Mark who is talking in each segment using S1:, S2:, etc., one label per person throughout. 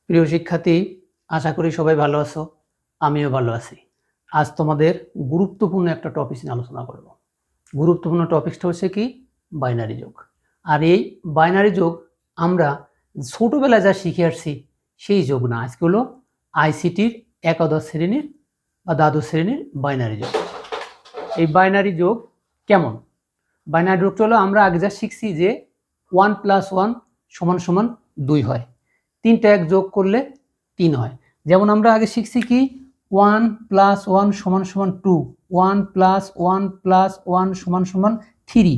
S1: প্রিয় শিক্ষার্থী, আশা করি সবাই ভালো আছো। আমিও ভালো আছি। আজ তোমাদের গুরুত্বপূর্ণ একটা টপিক নিয়ে আলোচনা করব। গুরুত্বপূর্ণ টপিকটা হচ্ছে কি? বাইনারি যোগ। আর এই বাইনারি যোগ আমরা ছোটবেলায় যা শিখে আসছি সেই যোগ না, আজকে হলো আইসিটির একাদশ শ্রেণীর বা দ্বাদশ শ্রেণীর বাইনারি যোগ। এই বাইনারি যোগ কেমন? বাইনারি যোগ হলো আমরা আগে যা শিখছি যে 1+1 = 2 হয়, 3টা এক যোগ করলে 3 হয়। যেমন আমরা আগে শিখছি কি 1+1 = 2, 1+1+1 = 3।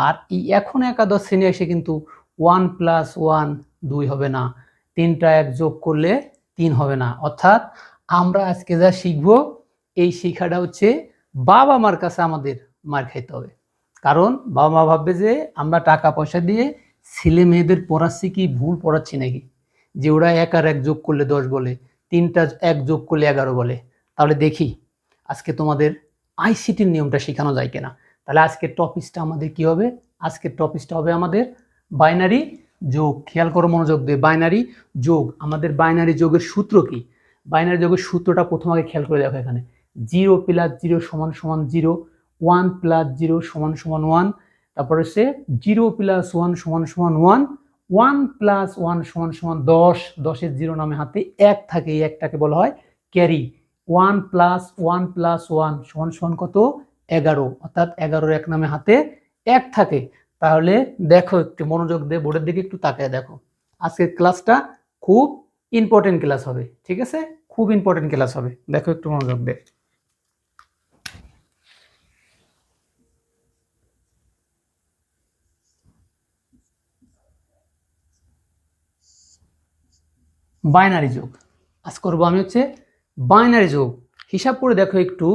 S1: আর এই এখন একাদশ শ্রেণী এসে কিন্তু 1+1 2 হবে না, 3টা এক যোগ করলে 3 হবে না। অর্থাৎ আমরা আজকে যা শিখবো এই শিক্ষাটা হচ্ছে বাবা মার কাছে আমাদের মার খাইতে হবে। কারণ বাবা মা ভাববে যে আমরা টাকা পয়সা দিয়ে ছেলে মেয়েদের পড়াচ্ছি কি ভুল পড়াচ্ছি নাকি, যে ওরা 1 আর 1 যোগ করলে 10 বলে, 3টা এক যোগ করলে 11 বলে। তাহলে দেখি আজকে তোমাদের আইসিটির নিয়মটা শেখানো যায় কিনা। তাহলে আজকের টপিকটা আমাদের কি হবে? আজকের টপিকটা হবে আমাদের বাইনারি যোগ। খেয়াল করো মনোযোগ দিয়ে, বাইনারি যোগ। আমাদের বাইনারি যোগের সূত্র কি? বাইনারি যোগের সূত্রটা প্রথম আগে খেয়াল করে দেখো। এখানে 0 + 0 = 0, 1 + 0 = 1, তারপর হচ্ছে 0 + 1 = 1, 1 + 1 = 10, 10-এর 0 নামে হাতে 1 থাকে, এই একটাকে বলা হয় ক্যারি। 1 + 1 + 1 = কত? 11, অর্থাৎ 11-এর 1 নামে হাতে 1 থাকে। তাহলে দেখো, একটু মনোযোগ দিয়ে বোর্ডের দিকে একটু তাকায় দেখো। আজকের ক্লাসটা খুব ইম্পর্টেন্ট ক্লাস হবে, ঠিক আছে? খুব ইম্পর্টেন্ট ক্লাস হবে, দেখো একটু মনোযোগ দিয়ে। বাইনারি যোগ আজ করবো আমি হচ্ছে বাইনারি যোগ। হিসাব করে দেখো একটু,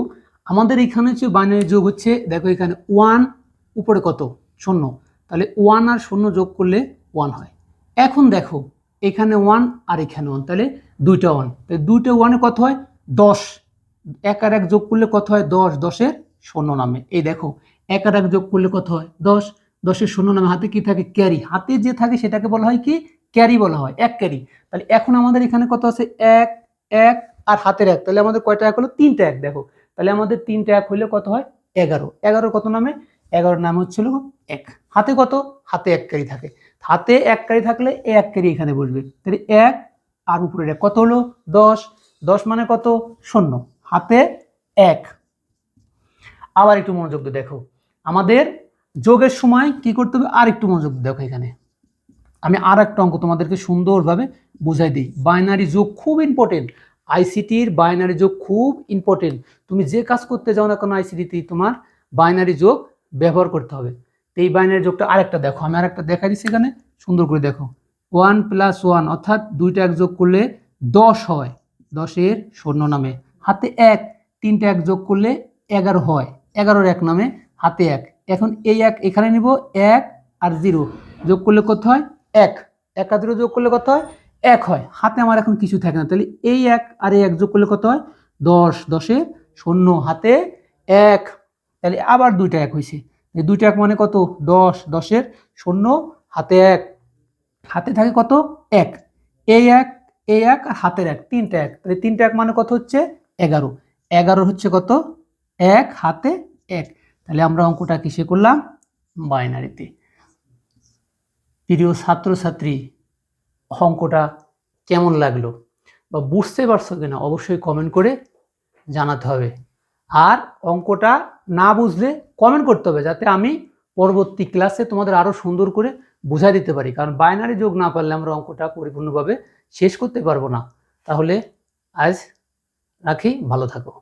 S1: আমাদের এখানে হচ্ছে বাইনারি যোগ হচ্ছে, দেখো এখানে 1 উপরে কত? 0, তাহলে 1 আর 0 যোগ করলে 1 হয়। এখন দেখো এখানে 1 আর এখানে 1, তাহলে দুইটা 1, তাহলে দুইটা 1-এ কত হয়? 10। 1 আর 1 যোগ করলে কত হয়? 10, 10-এর 0 নামে। এই দেখো 1 আর 1 যোগ করলে কত হয়? 10, 10-এর 0 নামে হাতে কি থাকে? ক্যারি। হাতে যে থাকে সেটাকে বলা হয় কি? ক্যারি বলা হয়, 1 ক্যারি। তাহলে এখন আমাদের এখানে কত আছে? 1 1 আর হাতের 1, তাহলে আমাদের কয়টা এক হলো? 3টা এক। দেখো তাহলে আমাদের 3টা এক হইলে কত হয়? 11। 11 কত নামে? 11 নাম হচ্ছিল 1। হাতে কত? হাতে 1 ক্যারি থাকে। হাতে 1 ক্যারি থাকলে 1 ক্যারি এখানে বসবে, তাহলে 1 আর উপরে কত হলো? 10। 10 মানে কত? 0, হাতে 1। আবার একটু মনোযোগ দিয়ে দেখো, আমাদের যোগের সময় কি করতে হবে? আর একটু মনোযোগ দেখো। এখানে আমি আর একটা অঙ্ক তোমাদেরকে সুন্দরভাবে বুঝাই দিই। বাইনারি যোগ খুব ইম্পর্টেন্ট, আইসিটির বাইনারি যোগ খুব ইম্পর্টেন্ট। তুমি যে কাজ করতে যাও না কোনো আইসিটিতে, তোমার বাইনারি যোগ ব্যবহার করতে হবে। তো এই বাইনারি যোগটা আরেকটা দেখো, আমি আরেকটা দেখাই দিচ্ছি এখানে, সুন্দর করে দেখো। 1 + 1 অর্থাৎ দুইটা এক যোগ করলে 10 হয়, 10-এর 0 নামে হাতে 1। 3টা এক যোগ করলে 11 হয়, 11-এর 1 নামে হাতে 1। এখন এই 1 এখানে নিব, 1 আর 0 যোগ করলে কত হয়? 1। 1 আর 0 যোগ করলে কত হয়? 1 হয়। হাতে আমার এখন কিছু থাকে না, তাহলে এই 1 আর এই 1 যোগ করলে কত হয়? 10, 10-এর 0 হাতে 1। তাহলে আবার দুইটা 1 হয়েছে, এই দুইটা 1 মানে কত? 10, 10-এর 0 হাতে 1। হাতে থাকে কত? 1। এই 1 এই 1 আর হাতের 1, 3টা 1, তাহলে 3টা 1 মানে কত হচ্ছে? 11। 11 হচ্ছে কত? 1 হাতে 1। তাহলে আমরা অঙ্কটা কিসে করলাম? বাইনারিতে। প্রিয় ছাত্রছাত্রী, অঙ্কটা কেমন লাগলো বা বুঝতে পারছো কিনা অবশ্যই কমেন্ট করে জানাতে হবে। আর অঙ্কটা না বুঝলে কমেন্ট করতে হবে, যাতে আমি পরবর্তী ক্লাসে তোমাদের আরো সুন্দর করে বুঝাই দিতে পারি। কারণ বাইনারি যোগ না পারলে আমরা অঙ্কটা পরিপূর্ণভাবে শেষ করতে পারবো না। তাহলে আজ রাখি, ভালো থাকো।